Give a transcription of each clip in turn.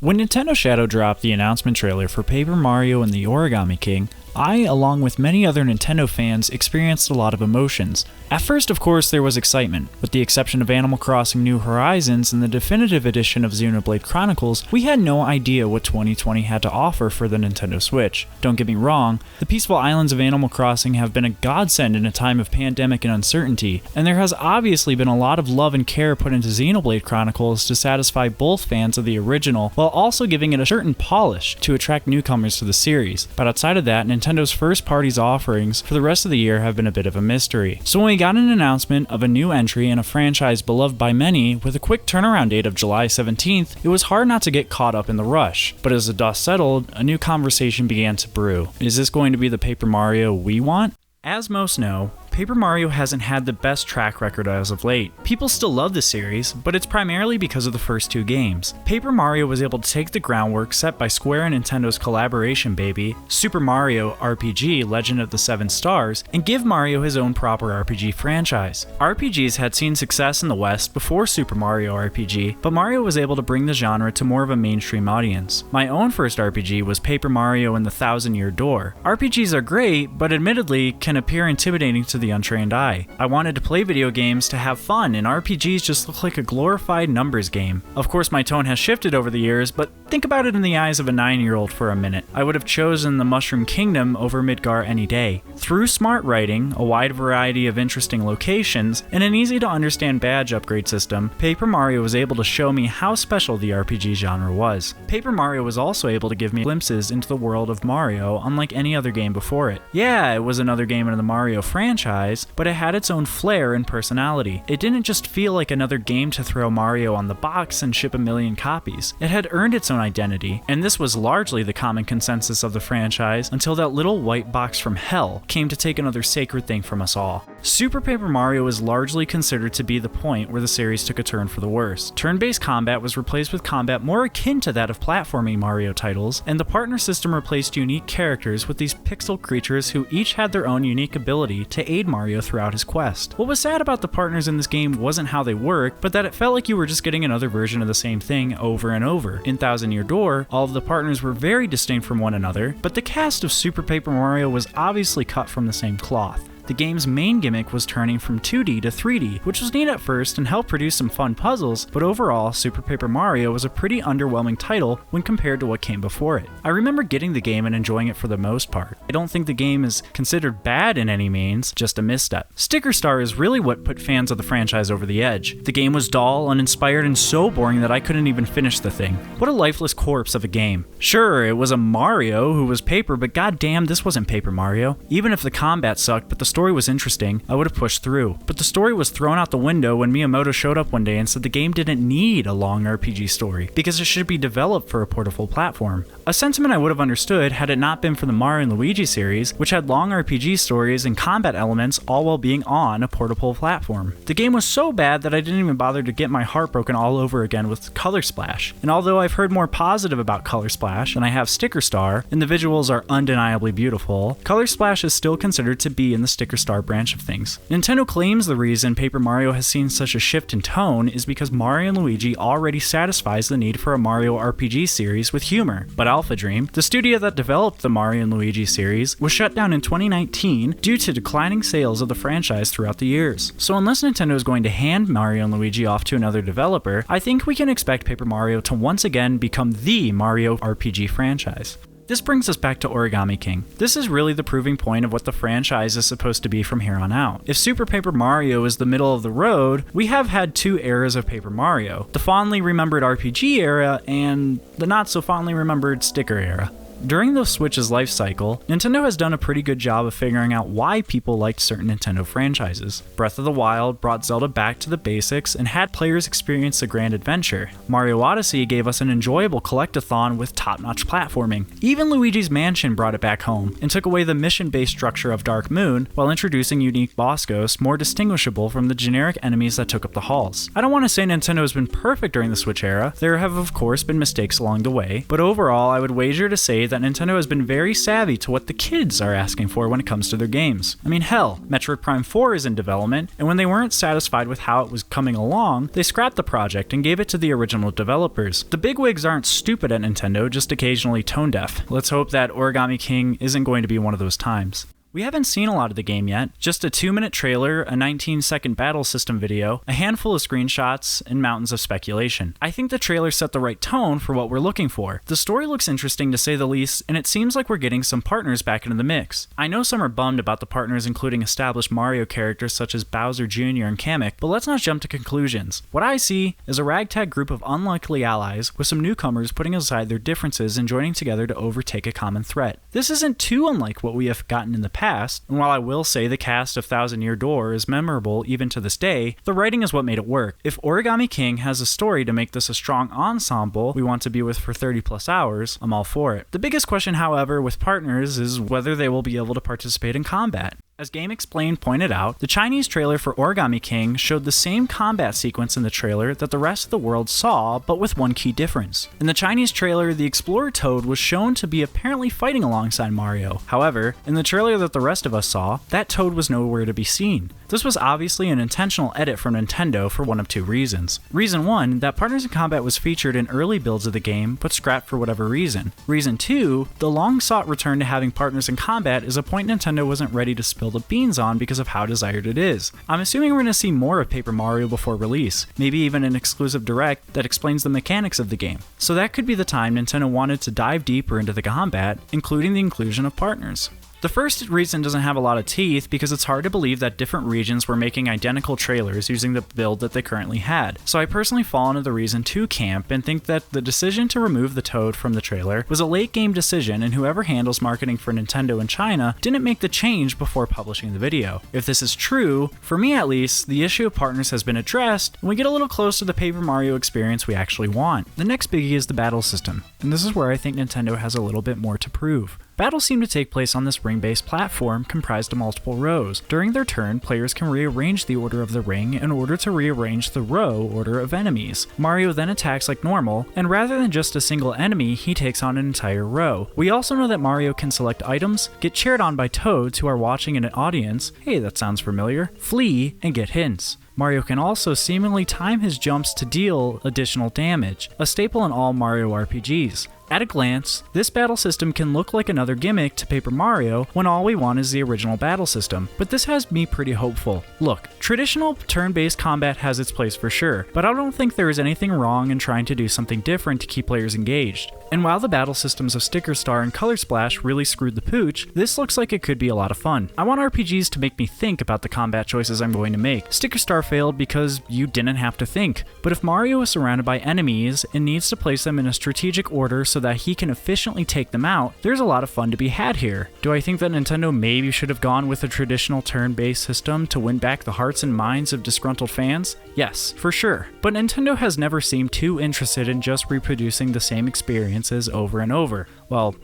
When Nintendo Shadow dropped the announcement trailer for Paper Mario and the Origami King, I, along with many other Nintendo fans, experienced a lot of emotions. At first, of course, there was excitement. With the exception of Animal Crossing New Horizons and the definitive edition of Xenoblade Chronicles, we had no idea what 2020 had to offer for the Nintendo Switch. Don't get me wrong, the peaceful islands of Animal Crossing have been a godsend in a time of pandemic and uncertainty, and there has obviously been a lot of love and care put into Xenoblade Chronicles to satisfy both fans of the original, while also giving it a certain polish to attract newcomers to the series. But outside of that, Nintendo's first party's offerings for the rest of the year have been a bit of a mystery. So when we got an announcement of a new entry in a franchise beloved by many with a quick turnaround date of July 17th, it was hard not to get caught up in the rush. But as the dust settled, a new conversation began to brew. Is this going to be the Paper Mario we want? As most know, Paper Mario hasn't had the best track record as of late. People still love the series, but it's primarily because of the first two games. Paper Mario was able to take the groundwork set by Square and Nintendo's collaboration baby, Super Mario RPG Legend of the Seven Stars, and give Mario his own proper RPG franchise. RPGs had seen success in the West before Super Mario RPG, but Mario was able to bring the genre to more of a mainstream audience. My own first RPG was Paper Mario and the Thousand Year Door. RPGs are great, but admittedly can appear intimidating to the untrained eye. I wanted to play video games to have fun, and RPGs just look like a glorified numbers game. Of course, my tone has shifted over the years, but think about it in the eyes of a 9-year-old for a minute. I would have chosen the Mushroom Kingdom over Midgar any day. Through smart writing, a wide variety of interesting locations, and an easy-to-understand badge upgrade system, Paper Mario was able to show me how special the RPG genre was. Paper Mario was also able to give me glimpses into the world of Mario unlike any other game before it. Yeah, it was another game in the Mario franchise, but it had its own flair and personality. It didn't just feel like another game to throw Mario on the box and ship a million copies. It had earned its own identity, and this was largely the common consensus of the franchise until that little white box from hell came to take another sacred thing from us all. Super Paper Mario is largely considered to be the point where the series took a turn for the worse. Turn-based combat was replaced with combat more akin to that of platforming Mario titles, and the partner system replaced unique characters with these pixel creatures who each had their own unique ability to aid Mario throughout his quest. What was sad about the partners in this game wasn't how they worked, but that it felt like you were just getting another version of the same thing over and over. In Thousand Year Door, all of the partners were very distinct from one another, but the cast of Super Paper Mario was obviously cut from the same cloth. The game's main gimmick was turning from 2D to 3D, which was neat at first and helped produce some fun puzzles, but overall, Super Paper Mario was a pretty underwhelming title when compared to what came before it. I remember getting the game and enjoying it for the most part. I don't think the game is considered bad in any means, just a misstep. Sticker Star is really what put fans of the franchise over the edge. The game was dull, uninspired, and so boring that I couldn't even finish the thing. What a lifeless corpse of a game. Sure, it was a Mario who was paper, but goddamn, this wasn't Paper Mario. Even if the combat sucked, but the story was interesting, I would have pushed through. But the story was thrown out the window when Miyamoto showed up one day and said the game didn't need a long RPG story, because it should be developed for a portable platform. A sentiment I would have understood had it not been for the Mario and Luigi series, which had long RPG stories and combat elements all while being on a portable platform. The game was so bad that I didn't even bother to get my heart broken all over again with Color Splash. And although I've heard more positive about Color Splash than I have Sticker Star, and the visuals are undeniably beautiful, Color Splash is still considered to be in the Sticker Star branch of things. Nintendo claims the reason Paper Mario has seen such a shift in tone is because Mario and Luigi already satisfies the need for a Mario RPG series with humor. But Alpha Dream, the studio that developed the Mario and Luigi series, was shut down in 2019 due to declining sales of the franchise throughout the years. So unless Nintendo is going to hand Mario and Luigi off to another developer, I think we can expect Paper Mario to once again become the Mario RPG franchise. This brings us back to Origami King. This is really the proving point of what the franchise is supposed to be from here on out. If Super Paper Mario is the middle of the road, we have had two eras of Paper Mario: the fondly remembered RPG era and the not so fondly remembered sticker era. During the Switch's life cycle, Nintendo has done a pretty good job of figuring out why people liked certain Nintendo franchises. Breath of the Wild brought Zelda back to the basics and had players experience a grand adventure. Mario Odyssey gave us an enjoyable collectathon with top-notch platforming. Even Luigi's Mansion brought it back home and took away the mission-based structure of Dark Moon while introducing unique boss ghosts more distinguishable from the generic enemies that took up the halls. I don't want to say Nintendo has been perfect during the Switch era. There have of course been mistakes along the way, but overall I would wager to say say that Nintendo has been very savvy to what the kids are asking for when it comes to their games. I mean, hell, Metroid Prime 4 is in development, and when they weren't satisfied with how it was coming along, they scrapped the project and gave it to the original developers. The bigwigs aren't stupid at Nintendo, just occasionally tone deaf. Let's hope that Origami King isn't going to be one of those times. We haven't seen a lot of the game yet, just a 2-minute trailer, a 19-second battle system video, a handful of screenshots, and mountains of speculation. I think the trailer set the right tone for what we're looking for. The story looks interesting to say the least, and it seems like we're getting some partners back into the mix. I know some are bummed about the partners including established Mario characters such as Bowser Jr. and Kamek, but let's not jump to conclusions. What I see is a ragtag group of unlikely allies with some newcomers putting aside their differences and joining together to overtake a common threat. This isn't too unlike what we have gotten in the past, and while I will say the cast of Thousand Year Door is memorable even to this day, the writing is what made it work. If Origami King has a story to make this a strong ensemble we want to be with for 30 plus hours, I'm all for it. The biggest question, however, with partners is whether they will be able to participate in combat. As Game Explained pointed out, the Chinese trailer for Origami King showed the same combat sequence in the trailer that the rest of the world saw, but with one key difference. In the Chinese trailer, the Explorer Toad was shown to be apparently fighting alongside Mario. However, in the trailer that the rest of us saw, that Toad was nowhere to be seen. This was obviously an intentional edit from Nintendo for one of two reasons. Reason 1, that Partners in Combat was featured in early builds of the game, but scrapped for whatever reason. Reason 2, the long-sought return to having Partners in Combat is a point Nintendo wasn't ready to spill the beans on because of how desired it is. I'm assuming we're going to see more of Paper Mario before release, maybe even an exclusive direct that explains the mechanics of the game. So that could be the time Nintendo wanted to dive deeper into the combat, including the inclusion of partners. The first reason doesn't have a lot of teeth because it's hard to believe that different regions were making identical trailers using the build that they currently had. So I personally fall into the reason 2 camp and think that the decision to remove the Toad from the trailer was a late game decision, and whoever handles marketing for Nintendo in China didn't make the change before publishing the video. If this is true, for me at least, the issue of partners has been addressed and we get a little close to the Paper Mario experience we actually want. The next biggie is the battle system, and this is where I think Nintendo has a little bit more to prove. Battles seem to take place on this ring-based platform comprised of multiple rows. During their turn, players can rearrange the order of the ring in order to rearrange the row order of enemies. Mario then attacks like normal, and rather than just a single enemy, he takes on an entire row. We also know that Mario can select items, get cheered on by Toads who are watching in an audience, hey that sounds familiar, flee, and get hints. Mario can also seemingly time his jumps to deal additional damage, a staple in all Mario RPGs. At a glance, this battle system can look like another gimmick to Paper Mario when all we want is the original battle system, but this has me pretty hopeful. Look, traditional turn-based combat has its place for sure, but I don't think there is anything wrong in trying to do something different to keep players engaged. And while the battle systems of Sticker Star and Color Splash really screwed the pooch, this looks like it could be a lot of fun. I want RPGs to make me think about the combat choices I'm going to make. Sticker Star failed because you didn't have to think, but if Mario is surrounded by enemies and needs to place them in a strategic order so that he can efficiently take them out, there's a lot of fun to be had here. Do I think that Nintendo maybe should have gone with a traditional turn-based system to win back the hearts and minds of disgruntled fans? Yes, for sure. But Nintendo has never seemed too interested in just reproducing the same experiences over and over. Well,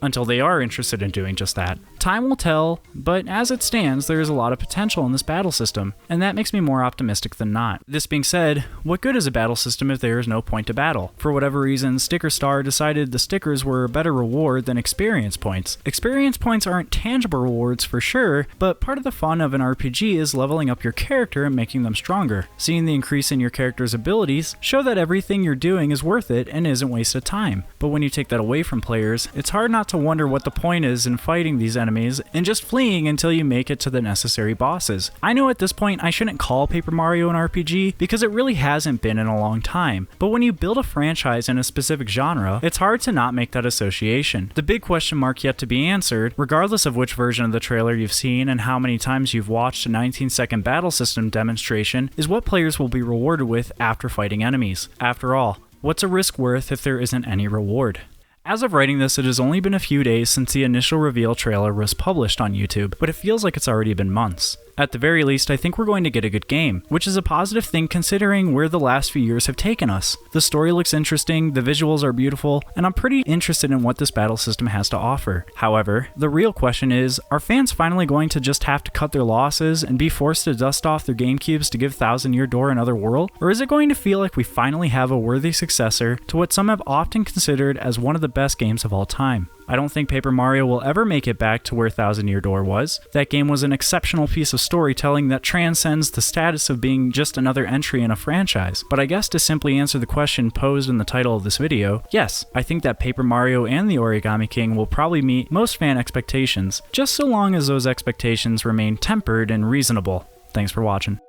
until they are interested in doing just that. Time will tell, but as it stands, there is a lot of potential in this battle system, and that makes me more optimistic than not. This being said, what good is a battle system if there is no point to battle? For whatever reason, Sticker Star decided the stickers were a better reward than experience points. Experience points aren't tangible rewards for sure, but part of the fun of an RPG is leveling up your character and making them stronger. Seeing the increase in your character's abilities show that everything you're doing is worth it and isn't wasted time. But when you take that away from players, it's hard not to wonder what the point is in fighting these enemies and just fleeing until you make it to the necessary bosses. I know at this point I shouldn't call Paper Mario an RPG because it really hasn't been in a long time, but when you build a franchise in a specific genre, it's hard to not make that association. The big question mark yet to be answered, regardless of which version of the trailer you've seen and how many times you've watched a 19-second battle system demonstration, is what players will be rewarded with after fighting enemies. After all, what's a risk worth if there isn't any reward? As of writing this, it has only been a few days since the initial reveal trailer was published on YouTube, but it feels like it's already been months. At the very least, I think we're going to get a good game, which is a positive thing considering where the last few years have taken us. The story looks interesting, the visuals are beautiful, and I'm pretty interested in what this battle system has to offer. However, the real question is, are fans finally going to just have to cut their losses and be forced to dust off their GameCubes to give Thousand Year Door another whirl? Or is it going to feel like we finally have a worthy successor to what some have often considered as one of the best games of all time. I don't think Paper Mario will ever make it back to where Thousand Year Door was. That game was an exceptional piece of storytelling that transcends the status of being just another entry in a franchise. But I guess to simply answer the question posed in the title of this video, yes, I think that Paper Mario and the Origami King will probably meet most fan expectations, just so long as those expectations remain tempered and reasonable. Thanks for watching.